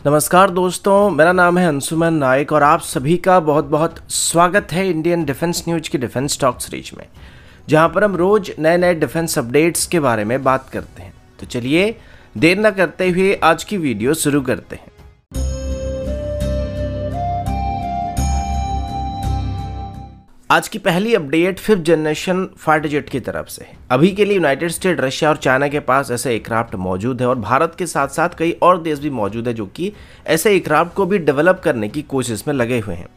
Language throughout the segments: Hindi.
नमस्कार दोस्तों, मेरा नाम है अंशुमन नायक और आप सभी का बहुत बहुत स्वागत है इंडियन डिफेंस न्यूज की डिफेंस टॉक सीरीज में, जहां पर हम रोज नए नए डिफेंस अपडेट्स के बारे में बात करते हैं। तो चलिए देर न करते हुए आज की वीडियो शुरू करते हैं। आज की पहली update 5th generation fighter jet की तरफ से है। अभी के लिए यूनाइटेड स्टेट, रशिया और चाइना के पास ऐसे एयरक्राफ्ट मौजूद है और भारत के साथ साथ कई और देश भी मौजूद है जो कि ऐसे एयरक्राफ्ट को भी डेवलप करने की कोशिश में लगे हुए हैं।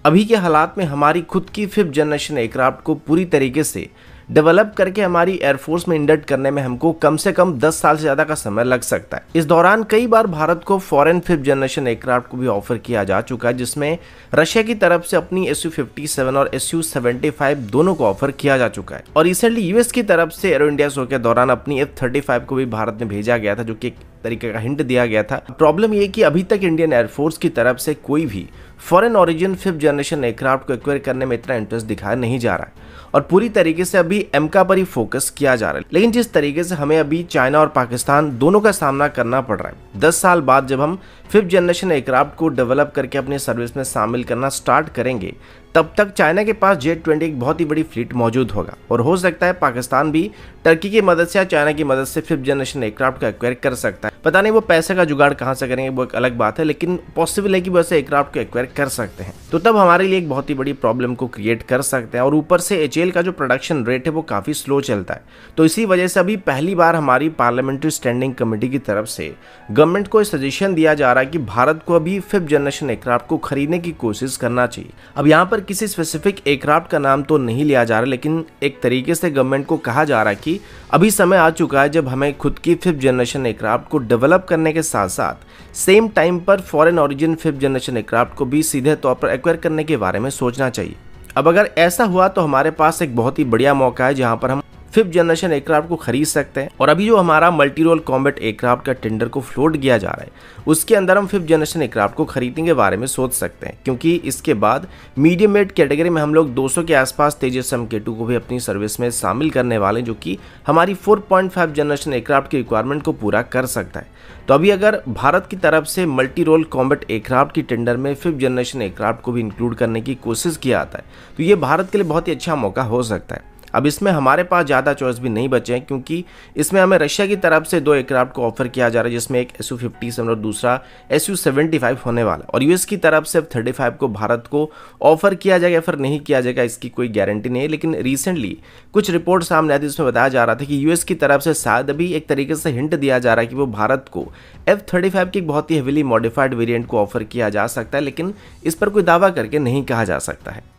अभी के हालात में हमारी खुद की 5th जनरेशन एयरक्राफ्ट को पूरी तरीके से डेवलप करके हमारी एयरफोर्स में इंडक्ट करने में हमको कम से कम 10 साल से ज़्यादा का समय लग सकता है। इस दौरान कई बार भारत को फॉरेन 5th जनरेशन एयरक्राफ्ट को भी ऑफर किया जा चुका है, जिसमें रशिया की तरफ से अपनी Su-57 और Su-75 दोनों को ऑफर किया जा चुका है और रिसेंटली यूएस की तरफ से एरो इंडिया शो के दौरान अपनी F-35 को भी भारत में भेजा गया था, जो कि एक तरीके का हिंट दिया गया था। प्रॉब्लम ये कि अभी तक इंडियन एयरफोर्स की तरफ से कोई भी foreign origin 5th generation aircraft को एक्वायर करने में इतना इंटरेस्ट दिखाया नहीं जा रहा है और पूरी तरीके से अभी एमका पर ही फोकस किया जा रहा है। लेकिन जिस तरीके से हमें अभी चाइना और पाकिस्तान दोनों का सामना करना पड़ रहा है, 10 साल बाद जब हम 5th जनरेशन एयरक्राफ्ट को डेवलप करके अपनी सर्विस में शामिल करना स्टार्ट करेंगे, तब तक चाइना के पास जेट 20 एक बहुत ही बड़ी फ्लीट मौजूद होगा और हो सकता है पाकिस्तान भी टर्की की मदद से या चाइना की मदद से 5th जनरेशन एयरक्राफ्ट को एक्वायर कर सकता है। पता नहीं वो पैसे का जुगाड़ कहां से करेंगे, वो एक अलग बात है, लेकिन पॉसिबल है कि वो ऐसे एयरक्राफ्ट को एक्वायर कर सकते हैं। तो तब हमारे लिए एक बहुत ही बड़ी प्रॉब्लम को क्रिएट कर सकते हैं और ऊपर से एचएएल का जो प्रोडक्शन रेट है वो काफी स्लो चलता है। तो इसी वजह से अभी पहली बार हमारी पार्लियामेंट्री स्टैंडिंग कमेटी की तरफ से गवर्नमेंट को सजेशन दिया जा रहा है कि भारत को अभी 5th जनरेशन एयरक्राफ्ट को खरीदने की कोशिश करना चाहिए। अब यहाँ पर किसी स्पेसिफिक एयरक्राफ्ट का नाम तो नहीं लिया जा रहा, लेकिन एक तरीके से गवर्नमेंट को कहा जा रहा है कि अभी समय आ चुका है जब हमें खुद की 5th जनरेशन एयरक्राफ्ट को डेवलप करने के साथ साथ सेम टाइम पर foreign origin 5th generation aircraft को भी सीधे तौर पर एक्वायर करने के बारे में सोचना चाहिए। अब अगर ऐसा हुआ तो हमारे पास एक बहुत ही बढ़िया मौका है जहां पर हम 5th जनरेशन एयरक्राफ्ट को खरीद सकते हैं। और अभी जो हमारा मल्टी रोल कॉम्बैट एयरक्राफ्ट का टेंडर को फ्लोट किया जा रहा है, उसके अंदर हम 5th जनरेशन एयरक्राफ्ट को खरीदने के बारे में सोच सकते हैं, क्योंकि इसके बाद मीडियम वेट कैटेगरी में हम लोग 200 के आसपास तेजस MK2 को भी अपनी सर्विस में शामिल करने वाले, जो कि हमारी 4.5 जनरेशन एयरक्राफ्ट की रिक्वायरमेंट को पूरा कर सकता है। तो अभी अगर भारत की तरफ से मल्टी रोल कॉम्बैट एयरक्राफ्ट की टेंडर में 5th जनरेशन एयरक्राफ्ट को भी इंक्लूड करने की कोशिश किया जाता है, तो ये भारत के लिए बहुत ही अच्छा मौका हो सकता है। अब इसमें हमारे पास ज़्यादा चॉइस भी नहीं बचे हैं, क्योंकि इसमें हमें रशिया की तरफ से 2 एयरक्राफ्ट को ऑफर किया जा रहा है, जिसमें एक Su-57 और दूसरा Su-75 होने वाला, और यूएस की तरफ से F-35 को भारत को ऑफर किया जाएगा या फिर नहीं किया जाएगा इसकी कोई गारंटी नहीं है। लेकिन रिसेंटली कुछ रिपोर्ट सामने आई थी, जिसमें बताया जा रहा था कि यूएस की तरफ से शायद अभी एक तरीके से हिंट दिया जा रहा है कि वो भारत को F-35 की बहुत ही हेविली मॉडिफाइड वेरिएंट को ऑफर किया जा सकता है, लेकिन इस पर कोई दावा करके नहीं कहा जा सकता है।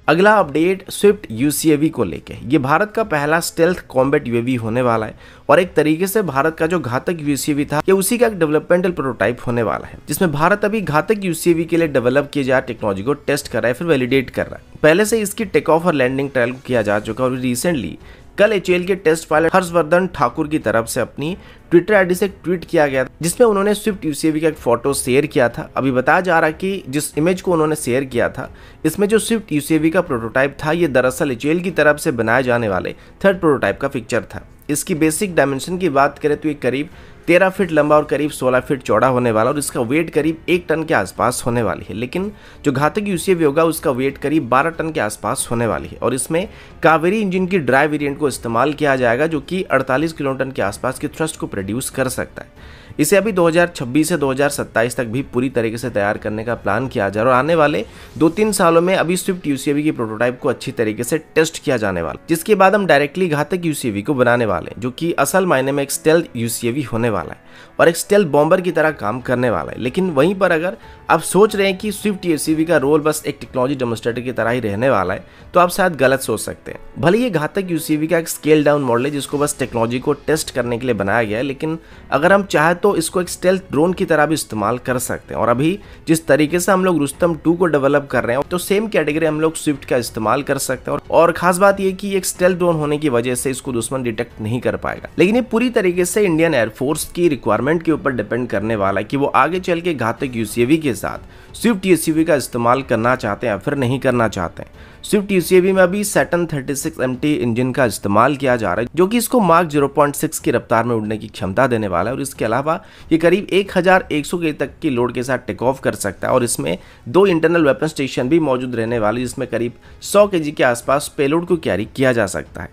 अगला अपडेट स्विफ्ट UCAV को लेके, ये भारत का पहला स्टेल्थ कॉम्बैट UAV होने वाला है और एक तरीके से भारत का जो घातक UCAV था, ये उसी का एक डेवलपमेंटल प्रोटोटाइप होने वाला है, जिसमें भारत अभी घातक UCAV के लिए डेवलप किए जा टेक्नोलॉजी को टेस्ट कर रहा है, फिर वैलिडेट कर रहा है। पहले से इसकी टेक ऑफ और लैंडिंग ट्रायल किया जा चुका और रिसेंटली कल एचएएल के टेस्ट पायलट हर्षवर्धन ठाकुर की तरफ से अपनी ट्विटर आईडी से एक ट्वीट किया गया, जिसमें उन्होंने स्विफ्ट UCAV का एक फोटो शेयर किया था। अभी बताया जा रहा है कि जिस इमेज को उन्होंने शेयर किया था, इसमें जो स्विफ्ट UCAV का प्रोटोटाइप था, ये दरअसल एचएएल की तरफ से बनाए जाने वाले 3rd प्रोटोटाइप का पिक्चर था। इसकी बेसिक डायमेंशन की बात करें तो ये करीब 13 फीट लंबा और करीब 16 फीट चौड़ा होने वाला और इसका वेट करीब 1 टन के आसपास होने वाली है। लेकिन जो घातक UCAV होगा उसका वेट करीब 12 टन के आसपास होने वाली है और इसमें कावेरी इंजन की ड्राई वेरिएंट को इस्तेमाल किया जाएगा, जो कि 48 किलोटन के आसपास की थ्रस्ट को प्रोड्यूस कर सकता है। इसे अभी 2026 से 2027 तक भी पूरी तरीके से तैयार करने का प्लान किया जा रहा है और आने वाले 2-3 सालों में अभी स्विफ्ट UCAV की प्रोटोटाइप को अच्छी तरीके से टेस्ट किया जाने वाला, जिसके बाद हम डायरेक्टली घातक UCAV को बनाने वाले हैं, जो कि असल मायने में एक स्टेल्थ UCAV होने वाला है और एक स्टेल्थ बॉम्बर की तरह काम करने वाला है। लेकिन वहीं पर अगर आप सोच रहे हैं कि स्विफ्ट UCAV का रोल बस एक टेक्नोलॉजी डेमोन्स्ट्रेटर की तरह ही रहने वाला है, तो आप शायद गलत सोच सकते हैं। भले ये घातक UCAV का एक स्केल डाउन मॉडल है जिसको बस टेक्नोलॉजी को टेस्ट करने के लिए बनाया गया है, लेकिन अगर हम चाहे तो इसको एक स्टेल्थ ड्रोन की तरह भी इस्तेमाल कर सकते हैं। और अभी जिस तरीके से हम लोग रुस्तम 2 को डेवलप कर रहे हैं, तो सेम कैटेगरी हम लोग स्विफ्ट का इस्तेमाल कर सकते हैं। और खास बात ये कि एक स्टेल्थ ड्रोन होने की वजह से इसको दुश्मन डिटेक्ट नहीं कर पाएगा। लेकिन ये पूरी तरीके से इंडियन एयरफोर्स की रिक्वायरमेंट के ऊपर डिपेंड करने वाला है कि वो आगे चल के घातक UCAV के साथ स्विफ्ट UCAV का इस्तेमाल करना चाहते हैं या फिर नहीं करना चाहते हैं। स्विफ्ट यूसीवी में अभी सैटर्न 36 MT इंजन का इस्तेमाल किया जा रहा है, जो कि इसको मार्क 0.6 की रफ्तार में उड़ने की क्षमता देने वाला है। और इसके अलावा ये करीब 1100 के तक की लोड के साथ टेक ऑफ कर सकता है। और इसमें 2 इंटरनल वेपन स्टेशन भी मौजूद रहने वाले, जिसमें करीब 100 kg के आसपास पेलोड को कैरी किया जा सकता है।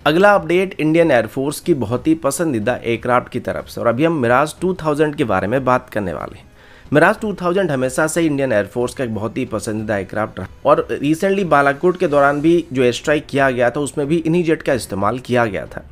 अगला अपडेट इंडियन एयरफोर्स की बहुत ही पसंदीदा एयरक्राफ्ट की तरफ से, और अभी हम मिराज 2000 के बारे में बात करने वाले हैं। मिराज 2000 हमेशा से इंडियन एयरफोर्स का एक बहुत ही पसंदीदा एयरक्राफ्ट रहा, और रिसेंटली बालाकोट के दौरान भी जो एयर स्ट्राइक किया गया था उसमें भी इन्हीं जेट का इस्तेमाल किया गया था।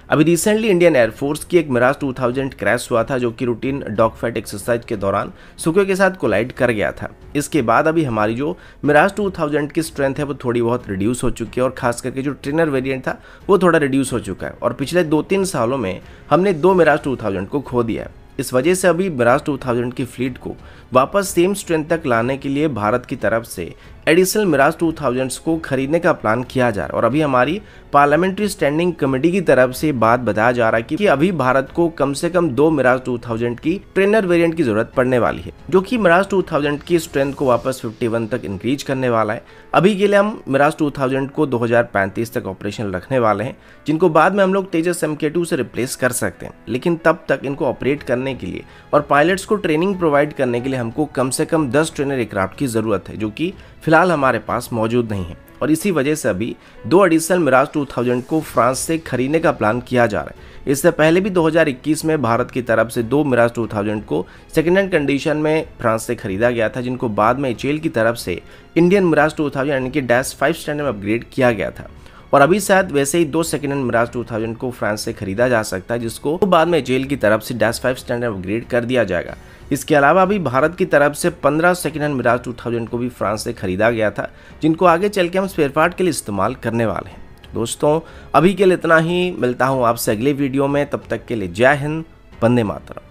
अभी रिसेंटली इंडियन एयरफोर्स की एक मिराज 2000 क्रैश हुआ था, जो कि रूटीन डॉग फाइट एक्सरसाइज के दौरान सुखोई के साथ कोलाइड कर गया था। इसके बाद अभी हमारी जो मिराज 2000 की स्ट्रेंथ है वो थोड़ी बहुत रिड्यूस हो चुकी है, और खास करके जो ट्रेनर वेरिएंट था वो थोड़ा रिड्यूस हो चुका है। और पिछले 2-3 सालों में हमने 2 मिराज 2000 को खो दिया है। इस वजह से अभी मिराज 2000 की फ्लीट को वापस सेम स्ट्रेंथ तक लाने के लिए भारत की तरफ से एडिशनल मिराज 2000 को खरीदने का प्लान किया जा रहा है। और अभी हमारी पार्लियामेंट्री स्टैंडिंग कमेटी की तरफ से बात बताया जा रहा है कि अभी भारत को कम से कम 2 मिराज 2000 की ट्रेनर वेरिएंट की जरूरत पड़ने वाली है, जो कि मिराज 2000 की स्ट्रेंथ को वापस 51 तक इंक्रीज करने वाला है। अभी के लिए हम मिराज 2000 को 2035 तक ऑपरेशन रखने वाले हैं, जिनको बाद में हम लोग तेजस MK2 से रिप्लेस कर सकते हैं। लेकिन तब तक इनको ऑपरेट करने के लिए और पायलट्स को ट्रेनिंग प्रोवाइड करने के लिए हमको कम से कम 10 ट्रेनर एयरक्राफ्ट की जरूरत है, जो कि फिलहाल हमारे पास मौजूद नहीं है। और इसी वजह से अभी 2 एडिशनल मिराज 2000 को फ्रांस से खरीदने का प्लान किया जा रहा है। इससे पहले भी 2021 में भारत की तरफ से 2 मिराज 2000 को सेकेंड हैंड कंडीशन में फ्रांस से खरीदा गया था, जिनको बाद में HAL की तरफ से इंडियन मिराज 2000 यानी कि -5 स्टैंडर्ड में अपग्रेड किया गया था। और अभी शायद वैसे ही 2 सेकेंड हैंड मिराज 2000 को फ्रांस से खरीदा जा सकता है, जिसको बाद में HAL की तरफ से -5 स्टैंडर्ड अपग्रेड कर दिया जाएगा। इसके अलावा अभी भारत की तरफ से 15 सेकेंड हैंड मिराज 2000 को भी फ्रांस से खरीदा गया था, जिनको आगे चल के हम स्पेयर पार्ट के लिए इस्तेमाल करने वाले हैं। दोस्तों, अभी के लिए इतना ही। मिलता हूँ आपसे अगले वीडियो में, तब तक के लिए जय हिंद, वंदे मातरम।